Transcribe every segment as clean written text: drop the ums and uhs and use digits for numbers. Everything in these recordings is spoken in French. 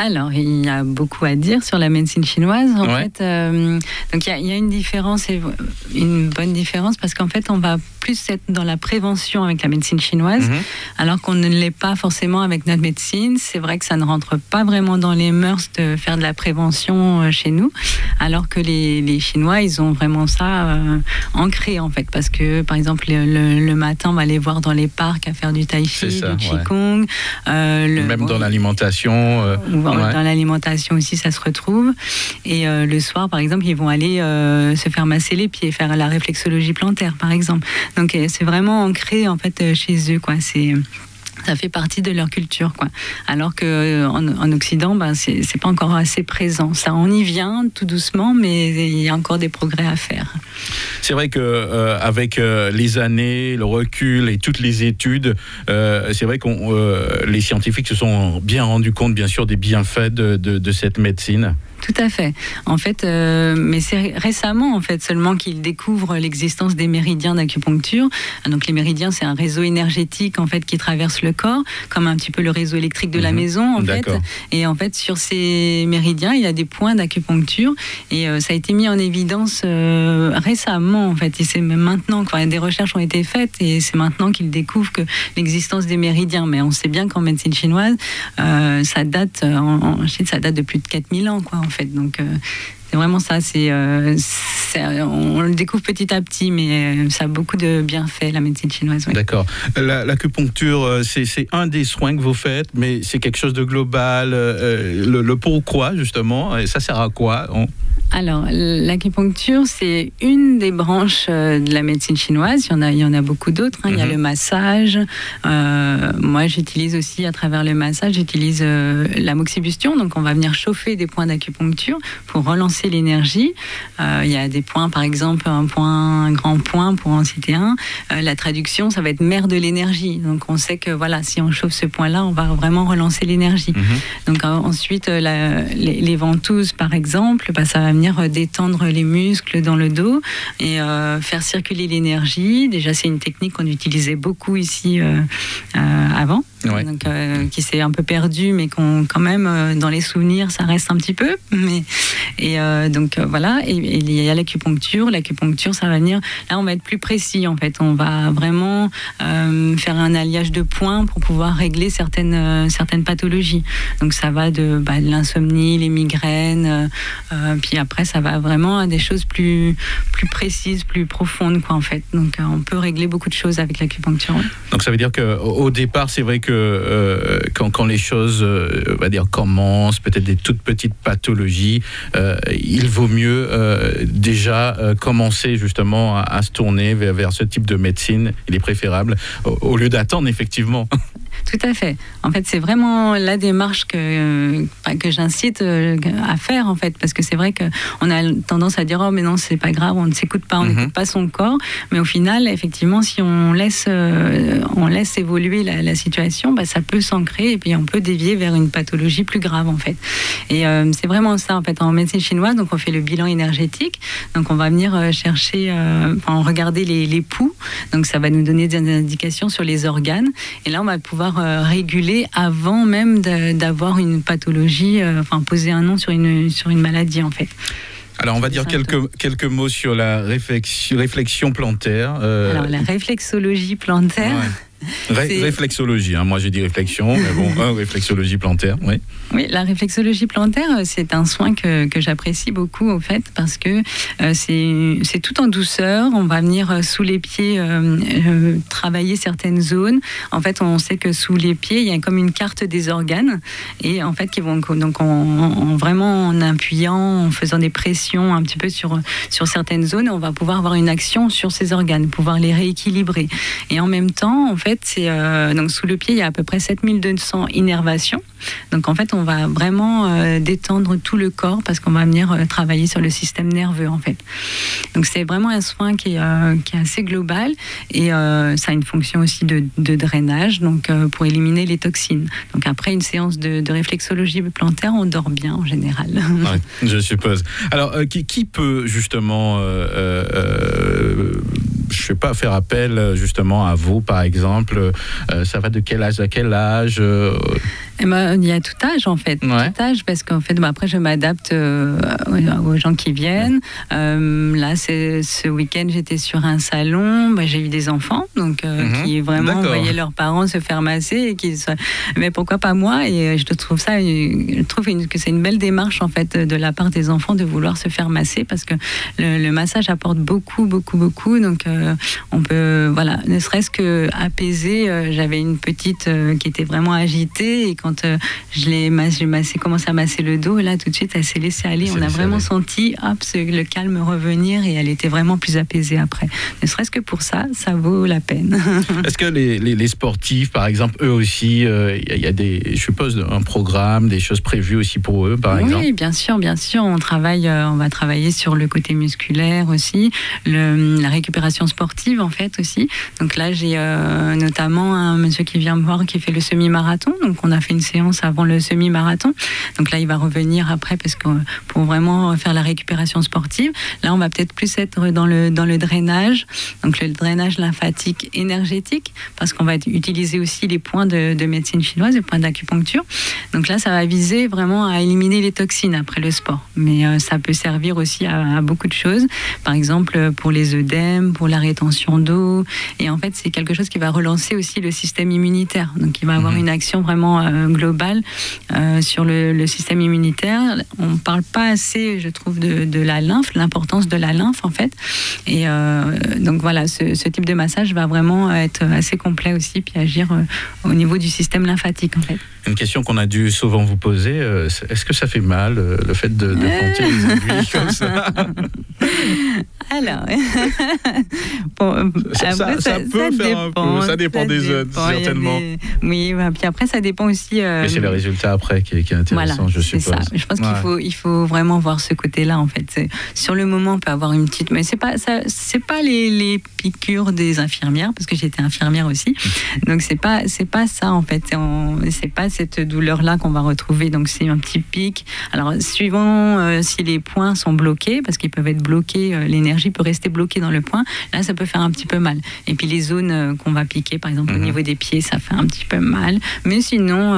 Alors, il y a beaucoup à dire sur la médecine chinoise. En fait, donc il y a une différence, une bonne différence, parce qu'en fait, on va plus être dans la prévention avec la médecine chinoise, alors qu'on ne l'est pas forcément avec notre médecine. C'est vrai que ça ne rentre pas vraiment dans les mœurs de faire de la prévention chez nous, alors que les Chinois, ils ont vraiment ça ancré, en fait, parce que, par exemple, le matin, on va les voir dans les parcs à faire du tai chi, du qigong. Même dans l'alimentation. Dans l'alimentation aussi, ça se retrouve. Et le soir, par exemple, ils vont aller se faire masser les pieds, faire la réflexologie plantaire, par exemple. Donc, c'est vraiment ancré, en fait, chez eux, quoi. Ça fait partie de leur culture, quoi. Alors qu'en Occident, c'est pas encore assez présent. Ça, on y vient tout doucement, mais il y a encore des progrès à faire. C'est vrai que avec les années, le recul et toutes les études, c'est vrai que les scientifiques se sont bien rendus compte, bien sûr, des bienfaits de cette médecine. Tout à fait. En fait, mais c'est récemment, en fait, seulement qu'ils découvrent l'existence des méridiens d'acupuncture. Donc, les méridiens, c'est un réseau énergétique, en fait, qui traverse le corps, comme un petit peu le réseau électrique de la maison, en fait. Et en fait, sur ces méridiens, il y a des points d'acupuncture. Et ça a été mis en évidence récemment, en fait. Et c'est même maintenant, quoi. Des recherches ont été faites et c'est maintenant qu'ils découvrent que l'existence des méridiens. Mais on sait bien qu'en médecine chinoise, ça date de plus de 4000 ans, quoi, en fait. Donc, c'est vraiment ça. On le découvre petit à petit, mais ça a beaucoup de bienfaits, la médecine chinoise. Oui. D'accord. L'acupuncture, c'est un des soins que vous faites, mais c'est quelque chose de global. Le pourquoi, justement, et ça sert à quoi? Alors, l'acupuncture, c'est une des branches de la médecine chinoise. Il y en a beaucoup d'autres. Il y a le massage. Moi, j'utilise aussi, à travers le massage, j'utilise la moxibustion. Donc, on va venir chauffer des points d'acupuncture pour relancer l'énergie. Il y a des points, par exemple, un grand point, pour en citer un. La traduction, ça va être mère de l'énergie. Donc, on sait que, voilà, si on chauffe ce point-là, on va vraiment relancer l'énergie. Donc, ensuite, les ventouses, par exemple, ça va venir détendre les muscles dans le dos et faire circuler l'énergie. Déjà, c'est une technique qu'on utilisait beaucoup ici avant, donc, qui s'est un peu perdue, mais quand même, dans les souvenirs, ça reste un petit peu. Donc, voilà. Et il y a l'acupuncture. L'acupuncture, ça va venir... Là, on va être plus précis, en fait. On va vraiment faire un alliage de points pour pouvoir régler certaines pathologies. Donc, ça va de l'insomnie, les migraines, puis après, ça va vraiment à des choses plus précises, plus profondes, quoi, en fait. Donc, on peut régler beaucoup de choses avec l'acupuncture. Donc, ça veut dire qu'au départ, c'est vrai que quand les choses, on va dire, commencent, peut-être des toutes petites pathologies, il vaut mieux déjà commencer justement à se tourner vers ce type de médecine. Il est préférable, au lieu d'attendre, effectivement. Tout à fait. En fait, c'est vraiment la démarche que j'incite à faire, en fait, parce que c'est vrai qu'on a tendance à dire « Oh, mais non, c'est pas grave, on ne s'écoute pas, on n'écoute pas son corps ». Mais au final, effectivement, si on laisse évoluer la situation, ça peut s'ancrer et puis on peut dévier vers une pathologie plus grave, en fait. Et c'est vraiment ça, en fait. En médecine chinoise, donc on fait le bilan énergétique. Donc, on va venir regarder les pouls. Donc, ça va nous donner des indications sur les organes. Et là, on va pouvoir réguler avant même d'avoir une pathologie, poser un nom sur une maladie, en fait. Alors, on va dire quelques mots sur la réflexion plantaire. Alors, la réflexologie plantaire... Réflexologie, moi j'ai dit réflexion, mais bon, réflexologie plantaire, oui. Oui, la réflexologie plantaire, c'est un soin que j'apprécie beaucoup, au fait, parce que c'est tout en douceur. On va venir sous les pieds travailler certaines zones. En fait, on sait que sous les pieds, il y a comme une carte des organes, et en fait, qui vont donc vraiment en appuyant, en faisant des pressions un petit peu sur certaines zones, on va pouvoir avoir une action sur ces organes, pouvoir les rééquilibrer. Et en même temps, en fait, donc sous le pied, il y a à peu près 7200 innervations. Donc en fait, on va vraiment détendre tout le corps parce qu'on va venir travailler sur le système nerveux, en fait. Donc c'est vraiment un soin qui est assez global et ça a une fonction aussi de drainage, donc pour éliminer les toxines. Donc après une séance de réflexologie plantaire, on dort bien en général. Ouais, je suppose. Alors qui peut justement je sais pas, faire appel justement à vous, par exemple, ça va de quel âge à quel âge Eh ben, il y a tout âge en fait, tout âge, parce qu'en fait, après je m'adapte aux gens qui viennent. Là, ce week-end, j'étais sur un salon, j'ai eu des enfants, donc qui vraiment voyaient leurs parents se faire masser et mais pourquoi pas moi? Et je trouve que c'est une belle démarche en fait de la part des enfants de vouloir se faire masser, parce que le massage apporte beaucoup. Donc on peut, ne serait-ce que apaiser. J'avais une petite qui était vraiment agitée, et quand j'ai commencé à masser le dos, et là tout de suite elle s'est laissée aller. On a vraiment senti le calme revenir, et elle était vraiment plus apaisée après. Ne serait-ce que pour ça, ça vaut la peine. Est-ce que les sportifs, par exemple, eux aussi, il y a je suppose, un programme, des choses prévues aussi pour eux, par exemple? Oui, bien sûr. On va travailler sur le côté musculaire aussi, la récupération sportive en fait aussi. Donc là, j'ai notamment un monsieur qui vient me voir qui fait le semi-marathon. Donc on a fait une séance avant le semi-marathon. Donc là, il va revenir après, parce que pour vraiment faire la récupération sportive, là, on va peut-être plus être dans le drainage. Donc le drainage lymphatique énergétique, parce qu'on va utiliser aussi les points de médecine chinoise, les points d'acupuncture. Donc là, ça va viser vraiment à éliminer les toxines après le sport. Mais ça peut servir aussi à beaucoup de choses. Par exemple, pour les œdèmes, pour la rétention d'eau. Et en fait, c'est quelque chose qui va relancer aussi le système immunitaire. Donc il va avoir une action vraiment globale sur le système immunitaire. On ne parle pas assez, je trouve, de la lymphe, l'importance de la lymphe en fait. Et donc voilà, ce type de massage va vraiment être assez complet aussi, puis agir au niveau du système lymphatique en fait. Une question qu'on a dû souvent vous poser, est-ce que ça fait mal, le fait de planter les aiguilles comme ça? Alors, bon, ça dépend des jeunes, certainement. Oui, puis après, ça dépend aussi... Mais c'est le résultat après qui est intéressant, je suppose. Ça. Je pense qu'il faut vraiment voir ce côté-là, en fait. Sur le moment, on peut avoir une petite... Mais c'est pas les piqûres des infirmières, parce que j'étais infirmière aussi. Donc, c'est pas ça, en fait. C'est pas cette douleur-là qu'on va retrouver. Donc, c'est un petit pic. Alors, suivant si les points sont bloqués, parce qu'ils peuvent être bloqués, l'énergie peut rester bloquée dans le point, là, ça peut faire un petit peu mal. Et puis, les zones qu'on va piquer, par exemple, au niveau des pieds, ça fait un petit peu mal. Mais sinon,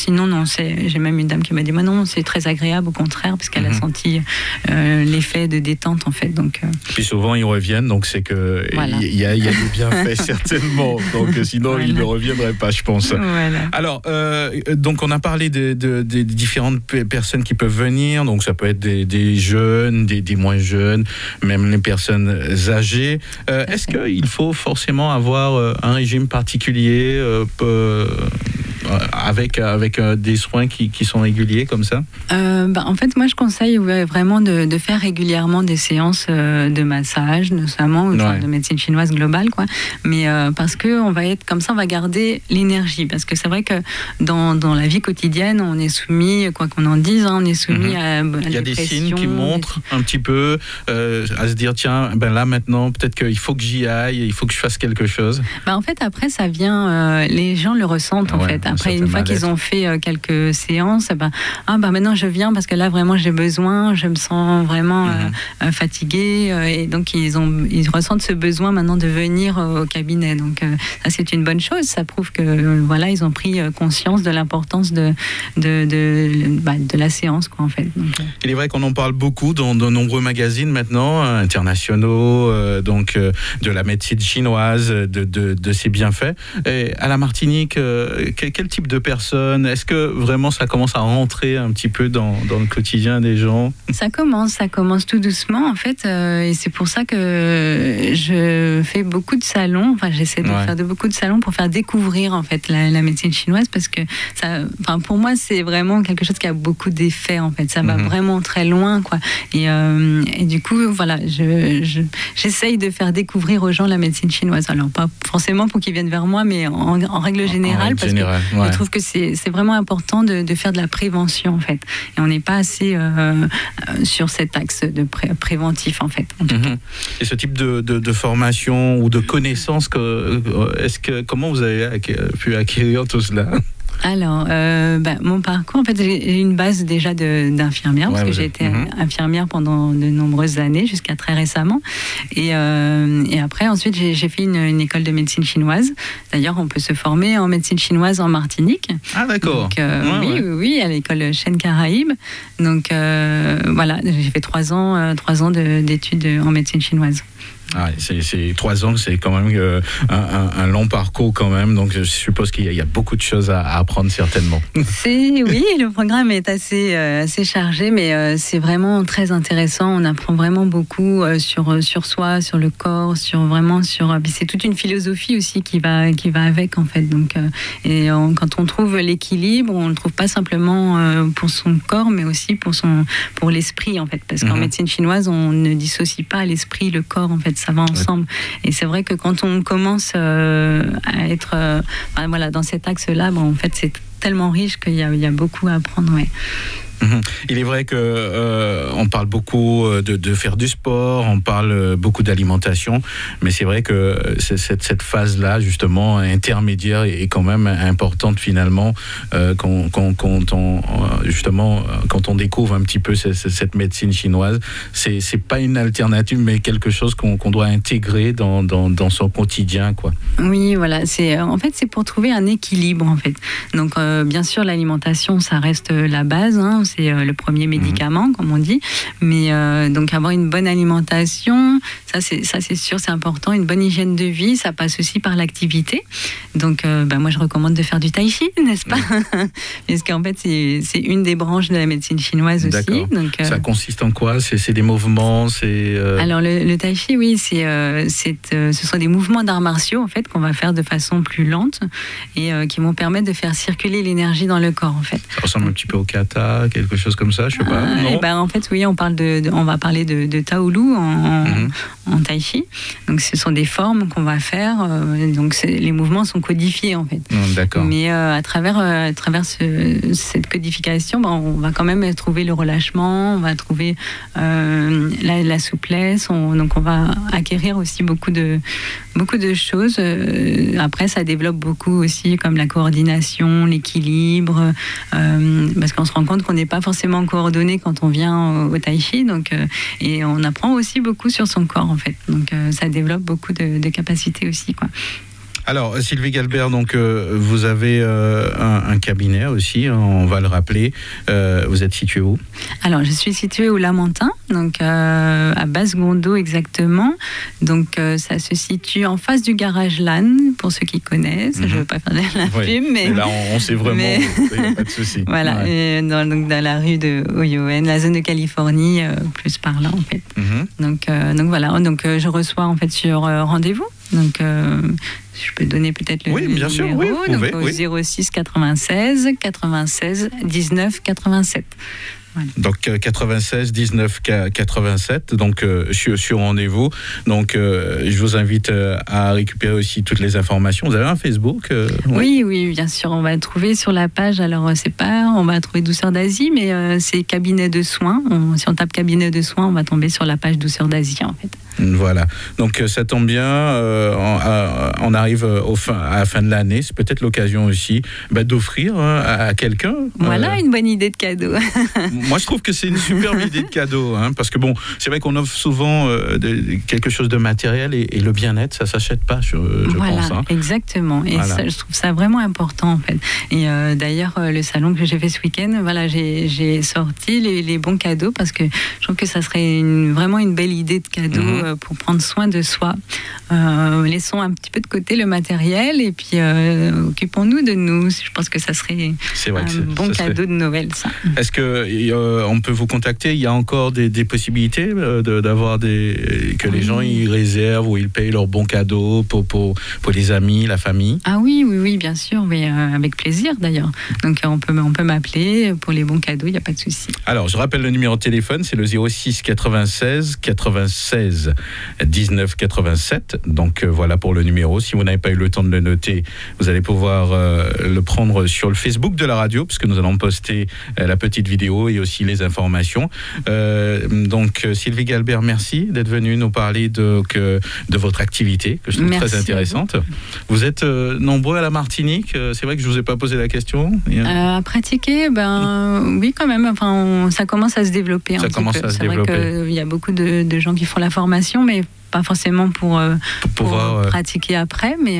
non. J'ai même une dame qui m'a dit, moi, non, c'est très agréable, au contraire, parce qu'elle a senti l'effet de détente, en fait. Donc, puis souvent, ils reviennent, donc c'est que il y a des bienfaits, certainement. Donc, sinon, ils ne reviendraient pas, je pense. Voilà. Alors, donc on a parlé des différentes personnes qui peuvent venir, donc ça peut être des jeunes, des moins jeunes, même les personnes âgées. Est-ce qu'il faut forcément avoir un régime particulier avec des soins qui sont réguliers comme ça? En fait, moi je conseille vraiment de faire régulièrement des séances de massage, notamment, de médecine chinoise globale, quoi. Mais parce que on va être comme ça, on va garder l'énergie, parce que c'est vrai que dans la vie quotidienne, on est soumis, quoi qu'on en dise, on est soumis à il y a des signes qui montrent un petit peu à se dire, tiens, là maintenant, peut-être qu'il faut que j'y aille, il faut que je fasse quelque chose. En fait, après, ça vient, les gens le ressentent en fait. Après, une fois qu'ils ont fait quelques séances, maintenant je viens parce que là vraiment j'ai besoin, je me sens vraiment fatiguée, et donc ils ressentent ce besoin maintenant de venir au cabinet. Donc ça c'est une bonne chose, ça prouve que ils ont pris conscience de l'importance de la séance, quoi, en fait. Donc, il est vrai qu'on en parle beaucoup dans de nombreux magazines maintenant internationaux, de la médecine chinoise, de ses bienfaits. Et à la Martinique, quel type de personnes? Est-ce que vraiment ça commence à rentrer un petit peu dans le quotidien des gens? Ça commence tout doucement, en fait, et c'est pour ça que je fais beaucoup de salons. Enfin, j'essaie de faire beaucoup de salons pour faire découvrir en fait la médecine chinoise, parce que pour moi, c'est vraiment quelque chose qui a beaucoup d'effets, en fait. Ça va vraiment très loin, quoi. Et du coup, j'essaye de faire découvrir aux gens la médecine chinoise. Alors, pas forcément pour qu'ils viennent vers moi, mais en règle générale, parce que je trouve que c'est vraiment important de faire de la prévention, en fait. Et on n'est pas assez sur cet axe de préventif, en fait. Et ce type de formation ou de connaissances, comment vous avez pu acquérir tout cela? Alors, mon parcours, en fait, j'ai une base déjà d'infirmière, parce que j'ai été infirmière pendant de nombreuses années, jusqu'à très récemment. Et après, ensuite, j'ai fait une école de médecine chinoise. D'ailleurs, on peut se former en médecine chinoise en Martinique. Ah, d'accord. Oui, à l'école Chêne Caraïbes. Donc, voilà, j'ai fait 3 ans d'études en médecine chinoise. Ah, c'est 3 ans, c'est quand même un long parcours quand même, donc je suppose qu'il y a beaucoup de choses à apprendre certainement. Oui, le programme est assez chargé, mais c'est vraiment très intéressant. On apprend vraiment beaucoup sur soi, sur le corps, puis c'est toute une philosophie aussi qui va avec en fait. Donc, quand on trouve l'équilibre, on le trouve pas simplement pour son corps, mais aussi pour l'esprit en fait, parce qu'en médecine chinoise, on ne dissocie pas l'esprit, le corps en fait. Ça va ensemble. Et c'est vrai que quand on commence à être dans cet axe-là, en fait, c'est tellement riche qu'il y a beaucoup à apprendre. Ouais. Il est vrai on parle beaucoup de faire du sport, on parle beaucoup d'alimentation, mais c'est vrai que cette phase-là, justement, intermédiaire, est quand même importante finalement quand on découvre un petit peu cette médecine chinoise. C'est pas une alternative, mais quelque chose qu'on doit intégrer dans son quotidien, quoi. Oui, voilà. En fait, c'est pour trouver un équilibre, en fait. Donc, bien sûr, l'alimentation, ça reste la base, hein. C'est le premier médicament, comme on dit. Mais donc avoir une bonne alimentation, ça c'est sûr, c'est important. Une bonne hygiène de vie, ça passe aussi par l'activité. Donc moi je recommande de faire du tai chi, n'est-ce pas? Parce qu'en fait c'est une des branches de la médecine chinoise aussi. Donc, ça consiste en quoi? C'est des mouvements, Alors le tai chi, oui, ce sont des mouvements d'arts martiaux en fait qu'on va faire de façon plus lente et qui vont permettre de faire circuler l'énergie dans le corps en fait. Ça ressemble un petit peu au kata, quelque chose comme ça, je sais pas. Non, en fait, oui, on va parler de Taolu en tai chi. Donc, ce sont des formes qu'on va faire. Donc, les mouvements sont codifiés, en fait. D'accord. Mais à travers cette codification, on va quand même trouver le relâchement, on va trouver la souplesse. Donc, on va acquérir aussi beaucoup de choses. Après, ça développe beaucoup aussi, comme la coordination, l'équilibre, parce qu'on se rend compte qu'on n'est pas forcément coordonné quand on vient au tai chi, donc, et on apprend aussi beaucoup sur son corps en fait, donc ça développe beaucoup de capacités aussi, quoi. Alors, Sylvie Galbert, donc, vous avez un cabinet aussi, on va le rappeler. Vous êtes située où? Alors, je suis située au Lamentin, donc à Basse-Gondeau exactement. Donc, ça se situe en face du garage LAN, pour ceux qui connaissent. Je ne veux pas faire de la pub, mais... Et là, on sait vraiment, il n'y a pas de souci. Voilà, donc dans la rue de Oyoen, la zone de Californie, plus par là, en fait. Donc voilà, donc je reçois en fait sur rendez-vous. Donc, je peux donner peut-être le numéro. Bien sûr, oui, donc, au 06 96 96 19 87. Voilà. Donc 96 19 87, donc sur rendez-vous. Donc je vous invite à récupérer aussi toutes les informations. Vous avez un Facebook? Oui, bien sûr. On va trouver sur la page. Alors on va trouver Douceur d'Asie, mais c'est cabinet de soins. Si on tape cabinet de soins, on va tomber sur la page Douceur d'Asie en fait. Voilà. Donc ça tombe bien. On arrive à la fin de l'année. C'est peut-être l'occasion aussi d'offrir à quelqu'un. Voilà une bonne idée de cadeau. Moi, je trouve que c'est une superbe idée de cadeau, parce que bon, c'est vrai qu'on offre souvent quelque chose de matériel et le bien-être, ça s'achète pas, je pense. Exactement. Et ça, je trouve ça vraiment important en fait. Et d'ailleurs, le salon que j'ai fait ce week-end, j'ai sorti les bons cadeaux parce que je trouve que ça serait vraiment une belle idée de cadeau pour prendre soin de soi. Laissons un petit peu de côté le matériel et puis occupons-nous de nous. Je pense que ça serait un bon cadeau de Noël, ça. Est-ce que on peut vous contacter? Il y a encore des possibilités d'avoir que les gens ils réservent ou ils payent leurs bons cadeaux pour les amis, la famille? Ah oui, bien sûr, mais avec plaisir d'ailleurs. Donc on peut m'appeler pour les bons cadeaux, il n'y a pas de souci. Alors je rappelle le numéro de téléphone, c'est le 06 96 96 19 87. Donc voilà pour le numéro. Si vous n'avez pas eu le temps de le noter, vous allez pouvoir le prendre sur le Facebook de la radio, puisque nous allons poster la petite vidéo et aussi les informations. Donc Sylvie Galbert, merci d'être venue nous parler de votre activité, que je trouve très intéressante. Vous êtes nombreux à la Martinique, c'est vrai que je ne vous ai pas posé la question. À pratiquer, oui quand même, enfin, ça commence à se développer. Ça commence à se développer. C'est vrai qu'il y a beaucoup de gens qui font la formation, mais pas forcément pour pouvoir pratiquer après, mais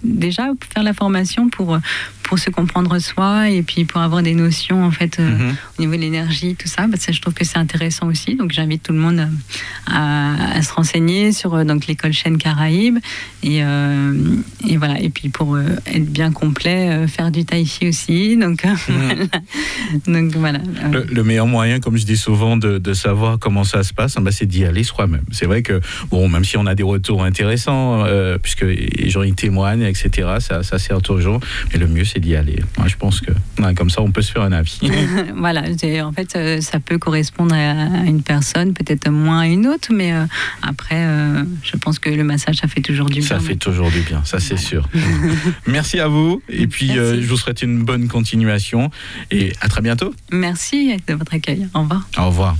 déjà faire la formation pour se comprendre soi et puis pour avoir des notions en fait au niveau de l'énergie, tout ça, ça je trouve que c'est intéressant aussi. Donc j'invite tout le monde à se renseigner sur donc l'école Chêne Caraïbes et voilà. Et puis pour être bien complet, faire du tai chi aussi. Donc voilà. Le meilleur moyen, comme je dis souvent, de savoir comment ça se passe, c'est d'y aller soi-même. C'est vrai que même si on a des retours intéressants, puisque les gens y témoignent, etc., ça sert toujours. Mais le mieux, c'est d'y aller. Moi, je pense que comme ça, on peut se faire un avis. Voilà. En fait, ça peut correspondre à une personne, peut-être moins à une autre, mais après, je pense que le massage, ça fait toujours du bien. Ça fait toujours du bien, ça c'est sûr. Merci à vous. Et puis, je vous souhaite une bonne continuation. Et à très bientôt. Merci de votre accueil. Au revoir. Au revoir.